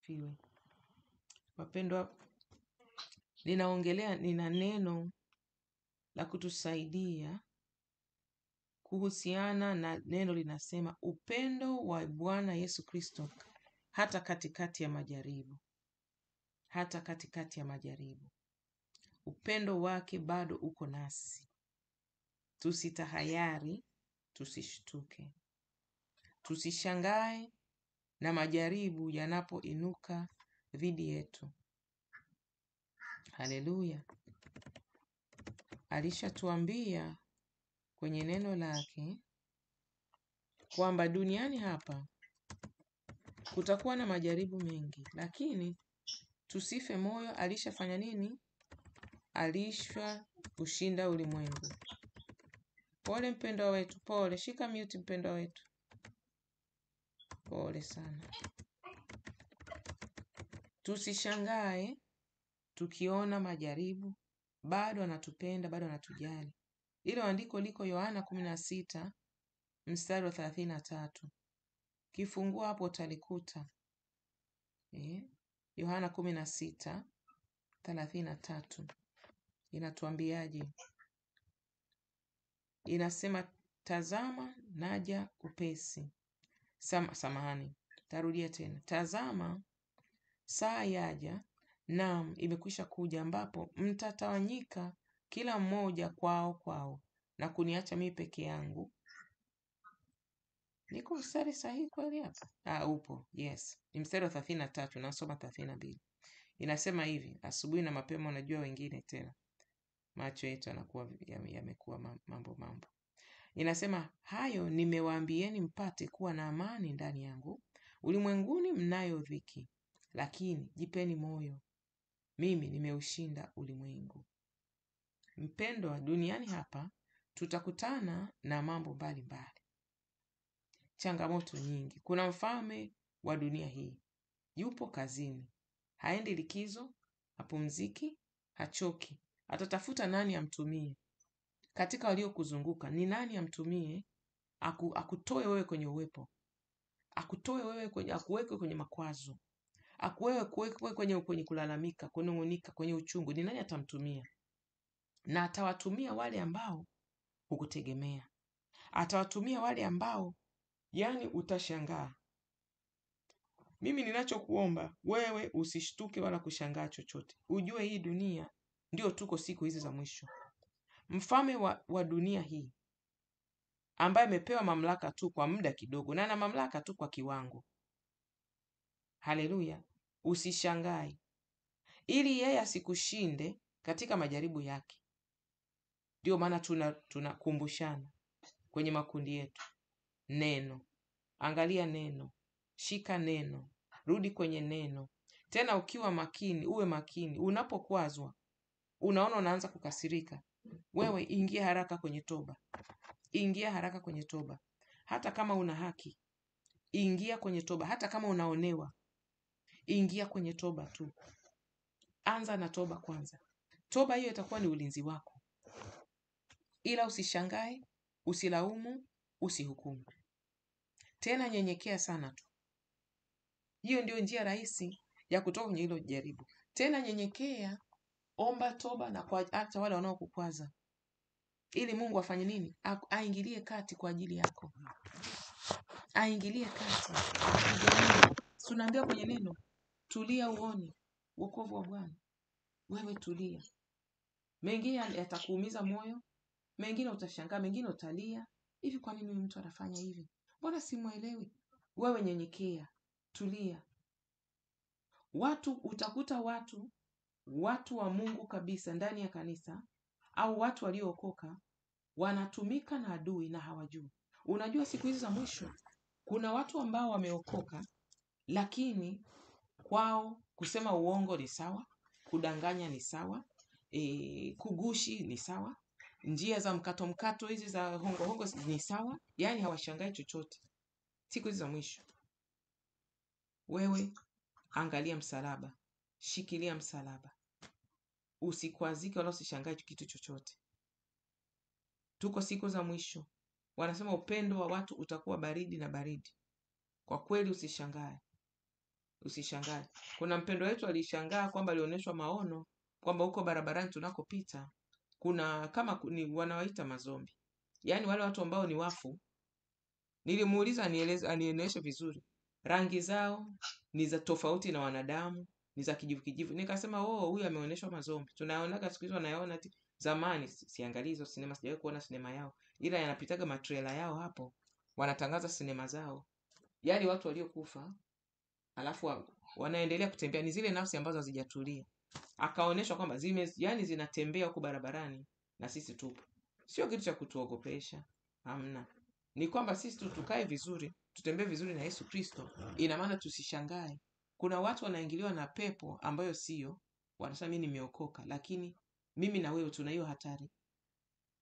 Fiwe. Wapendwa, nina neno la kutusaidia kuhusiana na neno linasema upendo wa Bwana Yesu Kristo hata katikati ya majaribu. Hata katikati ya majaribu. Upendo wake bado uko nasi. Tusitahayari, tusishtuke. Tusishangae na majaribu yanapoinuka dhidi yetu. Haleluya. Alishatuambia kwenye neno lake kwamba duniani hapa kutakuwa na majaribu mengi, lakini tusife moyo. Alishafanya nini? Alishaushinda ulimwengu. Pole mpendwa wetu, pole. Shika mute mpendwa wetu. Pole sana. Tusishangae tukiona majaribu. Bado anatupenda, bado anatujali. Hilo andiko liko Yohana 16 mstari wa 33. Kifungua hapo utalikuta. Yohana 16:33. Inatuambiaje? Inasema tazama naja upesi. Samahani. Tarudia tena. Tazama saa yaja, naam imekwisha kuja, ambapo mtatawanyika kila mmoja kwao na kuniacha mimi peke yangu. Niko mstari sahihi kweli hapa? Upo. Yes. Ni mstari wa 33, nasoma 32. Inasema hivi, asubuhi na mapema, unajua wengine tena macho yetu yanakuwa yamekuwa mambo. Inasema hayo nimewaambieni mpate kuwa na amani ndani yangu. Ulimwenguni mnayo dhiki, lakini jipeni moyo. Mimi nimeushinda ulimwengu. Mpendwa, duniani hapa tutakutana na mambo mbalimbali. Changamoto nyingi. Kuna mfalme wa dunia hii. Yupo kazini. Haendi likizo, hapumziki, hachoki. Atatafuta nani amtumie. Katika waliokuzunguka ni nani amtumie akutoe wewe kwenye uwepo. Akutoe wewe akuweke kwenye makwazo. Akuweke kwenye kulalamika, kunung'unika, kwenye uchungu. Ni nani atamtumia? Na atawatumia wale ambao hukutegemea. Atawatumia wale ambao yani utashangaa. Mimi ninachokuomba wewe usishtuke wala kushangaa chochote. Ujue hii dunia ndio tuko siku hizi za mwisho. Mfalme wa dunia hii ambaye amepewa mamlaka tu kwa muda kidogo na ana mamlaka tu kwa kiwango. Haleluya. Usishangae. Ili yeye asikushinde katika majaribu yake. Ndio maana tunakumbushana kwenye makundi yetu. Neno. Angalia neno. Shika neno. Rudi kwenye neno. Tena ukiwa makini, uwe makini. Unapokwazwa, unaona unaanza kukasirika. Wewe ingia haraka kwenye toba. Ingia haraka kwenye toba. Hata kama una haki, ingia kwenye toba. Hata kama unaonewa, ingia kwenye toba tu. Anza na toba kwanza. Toba hiyo itakuwa ni ulinzi wako. Ila usishangae, usilaumu, usihukumu. Tena nyenyekea sana tu. Hiyo ndio njia rahisi ya kutoka kwenye hilo jaribu. Tena nyenyekea, omba toba na kuacha wale wanaokukwaza. Ili Mungu afanye nini? Aingilie kati kwa ajili yako. Aingilie kati. Tunaambiwa kwenye neno, tulia uone wokovu wa Bwana. Wewe tulia. Mengine yatakuumiza moyo, mengine utashangaa, mengine utalia. Hivi kwa nini mtu anafanya hivi? Mbona simuelewi? Wewe nyenyekea, tulia. Utakuta watu wa Mungu kabisa ndani ya kanisa au watu waliookoka wanatumika na adui na hawajui. Unajua siku hizi za mwisho kuna watu ambao wameokoka lakini kwao kusema uongo ni sawa, kudanganya ni sawa, kugushi ni sawa, njia za mkato hizi za hongo ni sawa, yani hawashangai chochote. Siku hizi za mwisho wewe angalia msalaba, shikilia msalaba. Usikwazike wala usishangae kitu chochote. Tuko siku za mwisho. Wanasema upendo wa watu utakuwa baridi na baridi. Kwa kweli usishangae. Usishangae. Kuna mpendo wetu alishangaa kwamba alionyeshwa maono kwamba huko barabarani tunakopita kuna kama ni wanawaita mazombi, yaani wale watu ambao ni wafu. Nilimuuliza anieleze vizuri, rangi zao ni za tofauti na wanadamu, ni za kijivu kijivu. Nikasema huyu ameonyeshwa mazombi. Tunaonaga siku hizo, wanayaona zamani. Siangalii hizo sinema, sijawahi kuona sinema yao, ila yanapitaga matrela yao hapo, wanatangaza sinema zao, yaani watu waliokufa alafu wanaendelea kutembea, ni zile nafsi ambazo hazijatulia. Akaonyeshwa kwamba yani zinatembea huko barabarani na sisi tupo. Sio kitu cha kutuogopesha, hamna. Ni kwamba sisi tukae vizuri, tutembee vizuri na Yesu Kristo. Ina maana tusishangae. Kuna watu wanaingiliwa na pepo ambayo sio, wanasema mimi nimeokoka, lakini mimi na wewe tuna hiyo hatari.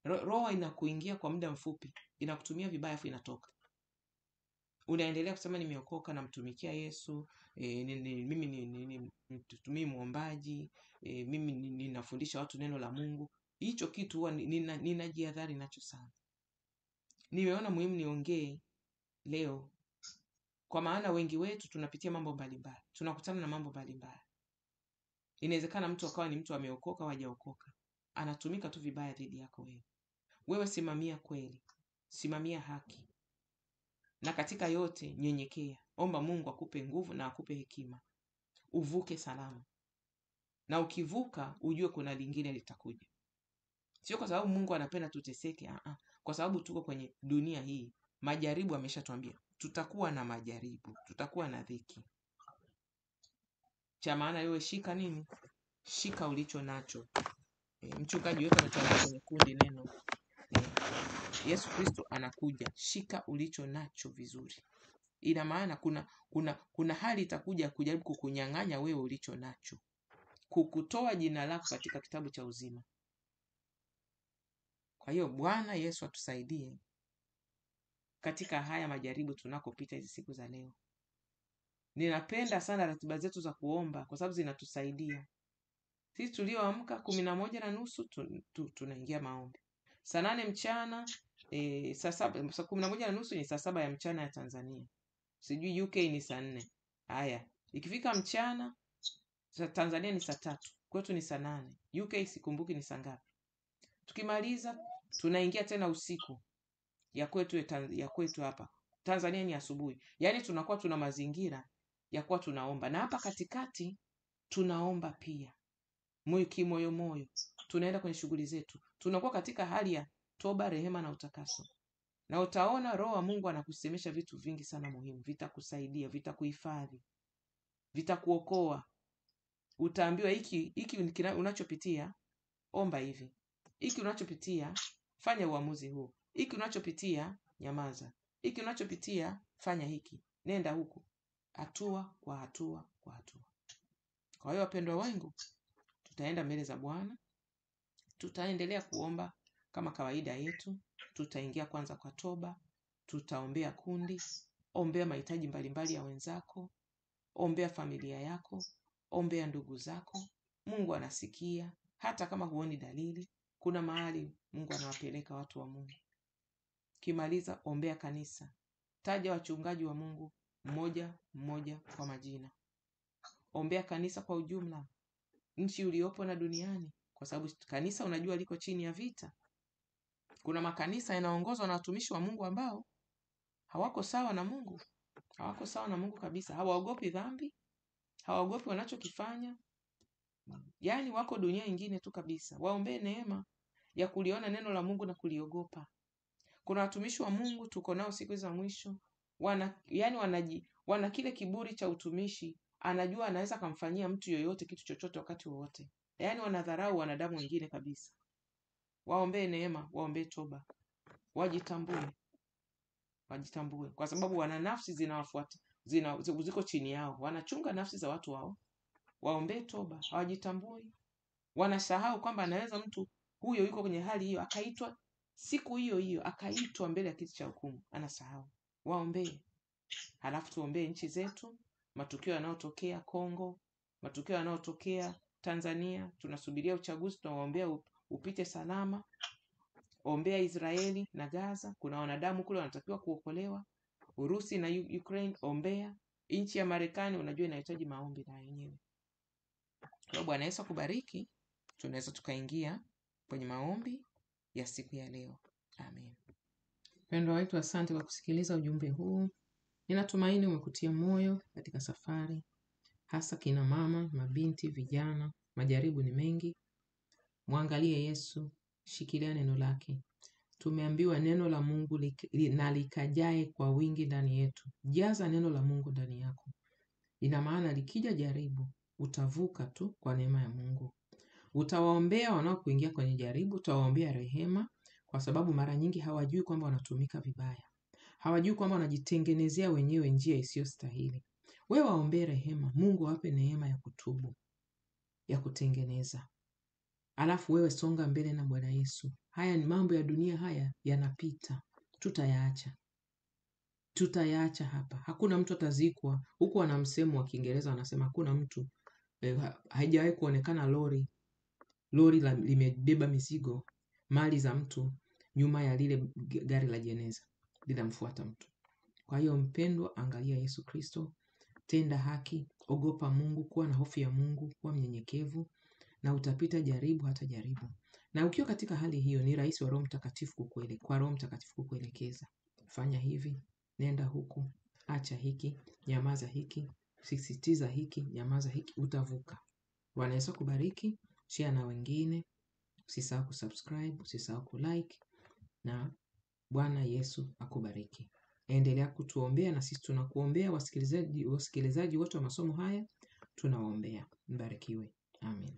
Roho inakuingia kwa muda mfupi, inakutumia vibaya afu inatoka. Unaendelea kusema nimeokoka, namtumikia Yesu, mimi ni mtumishi muombaji, mimi ninafundisha watu neno la Mungu. Hicho kitu huwa ninajihadhari nacho sana. Nimeona muhimu niongee leo, kwa maana wengi wetu tunapitia mambo mbalimbali, tunakutana na mambo mbalimbali. Inawezekana mtu akawa ni mtu ameokoka au hajaokoka, anatumika tu vibaya dhidi yako wewe. Wewe simamia kweli, simamia haki, na katika yote nyenyekea. Omba Mungu akupe nguvu na akupe hekima, uvuke salama. Na ukivuka ujue kuna lingine litakuja. Sio kwa sababu Mungu anapenda tuteseke, kwa sababu tuko kwenye dunia hii. Majaribu ameshatuambia tutakuwa na majaribu, tutakuwa na dhiki. Cha maana wewe shika nini? Shika ulicho nacho. Mchungaji wetu anatuambia kwenye kundi neno, Yesu Kristo anakuja, shika ulicho nacho vizuri. Ina maana kuna hali itakuja kujaribu kukunyang'anya wewe ulicho nacho, kukutoa jina lako katika kitabu cha uzima. Kwa hiyo Bwana Yesu atusaidie katika haya majaribu tunakopita hizi siku za leo. Ninapenda sana ratiba zetu za kuomba kwa sababu zinatusaidia. Sisi tulioamka 11:30 tunaingia maombi. Saa 8 mchana, saa 11:30 ni saa 7 ya mchana ya Tanzania. Sijui UK ni saa 4. Haya, ikifika mchana Tanzania ni saa 3, kwetu ni saa 8. UK sikumbuki ni saa ngapi. Tukimaliza tunaingia tena usiku ya kwetu hapa. Tanzania ni asubuhi. Yaani tunakuwa tuna mazingira ya kuwa tunaomba, na hapa katikati tunaomba pia. Moyo. Tunaenda kwenye shughuli zetu. Tunakuwa katika hali ya toba, rehema na utakaso. Na utaona Roho wa Mungu anakusemesha vitu vingi sana muhimu, vitakusaidia, vitakuhifadhi, vitakuokoa. Utaambiwa hiki unachopitia, omba hivi. Hiki unachopitia, fanya uamuzi huu. Hiki unachopitia, nyamaza. Hiki unachopitia, fanya hiki. Nenda huku. Hatua kwa hatua kwa hatua. Kwa hiyo wapendwa wangu, tutaenda mbele za Bwana. Tutaendelea kuomba kama kawaida yetu. Tutaingia kwanza kwa toba. Tutaombea kundi. Ombea mahitaji mbalimbali ya wenzako. Ombea familia yako. Ombea ndugu zako. Mungu anasikia. Hata kama huoni dalili, kuna mahali Mungu anawapeleka watu wa Mungu. Kimaliza, ombea kanisa. Taja wachungaji wa Mungu mmoja kwa majina. Ombea kanisa kwa ujumla, nchi uliopo na duniani, kwa sababu kanisa unajua liko chini ya vita. Kuna makanisa yanaongozwa na watumishi wa Mungu ambao hawako sawa na Mungu. Hawako sawa na Mungu kabisa. Hawaogopi dhambi, hawaogopi wanachokifanya. Yaani wako dunia nyingine tu kabisa. Waombee neema ya kuliona neno la Mungu na kuliogopa. Kuna watumishi wa Mungu tuko nao siku za mwisho, wana kile kiburi cha utumishi, anajua anaweza kumfanyia mtu yoyote kitu chochote wakati wowote. Yaani wanadharau wanadamu wengine kabisa. Waombee neema, waombee toba. Wajitambue. Kwa sababu wana nafsi zinawafuata, ziko chini yao. Wanachunga nafsi za watu wao. Waombee toba, hawajitambui. Wanasahau kwamba anaweza mtu huyo yuko kwenye hali hiyo akaitwa siku hiyo akaitwa mbele ya kiti cha hukumu. Anasahau. Waombee. Halafu tuombee nchi zetu, matukio yanayotokea Kongo, matukio yanayotokea Tanzania. Tunasubiria uchaguzi, tunawaombea upite salama. Ombea Israeli na Gaza, kuna wanadamu kule wanatakiwa kuokolewa. Urusi na Ukraine, ombea. Nchi ya Marekani unajua inahitaji maombi na yenyewe. Kwa Bwana Yesu akubariki. Tunaweza tukaingia kwenye maombi ya siku ya leo. Amen. Mpendwa wetu, asante kwa kusikiliza ujumbe huu. Ninatumaini umekutia moyo katika safari, hasa kina mama, mabinti, vijana. Majaribu ni mengi. Mwangalie Yesu, shikilia neno lake. Tumeambiwa neno la Mungu na likajae kwa wingi ndani yetu. Jaza neno la Mungu ndani yako. Ina maana likija jaribu, utavuka tu kwa neema ya Mungu. Utawaombea wanaokuingia kwenye jaribu, utawaombea rehema, kwa sababu mara nyingi hawajui kwamba wanatumika vibaya. Hawajui kwamba wanajitengenezea wenyewe njia isiyostahili. Wewe waombee rehema, Mungu awape neema ya kutubu, ya kutengeneza. Alafu wewe songa mbele na Bwana Yesu. Haya ni mambo ya dunia, haya yanapita. Tutayaacha hapa. Hakuna mtu atazikwa. Huku wana msemo wa Kiingereza wanasema hakuna mtu haijawahi kuonekana lori limebeba mizigo, mali za mtu, nyuma ya lile gari la jeneza linamfuata mtu. Kwa hiyo mpendwa, angalia Yesu Kristo, tenda haki, ogopa Mungu, kuwa na hofu ya Mungu, kuwa mnyenyekevu, na utapita jaribu hata jaribu. Na ukiwa katika hali hiyo, ni rahisi wa Roho Mtakatifu kukuelekeza. Fanya hivi, nenda huku, acha hiki, nyamaza hiki, sisitiza hiki, nyamaza hiki, utavuka. Bwana Yesu akubariki. Share na wengine. Usisahau kusubscribe, usisahau kulike, na Bwana Yesu akubariki. Endelea kutuombea na sisi tunakuombea. Wasikilizaji wote wa masomo haya tunawaombea. Mbarikiwe. Amen.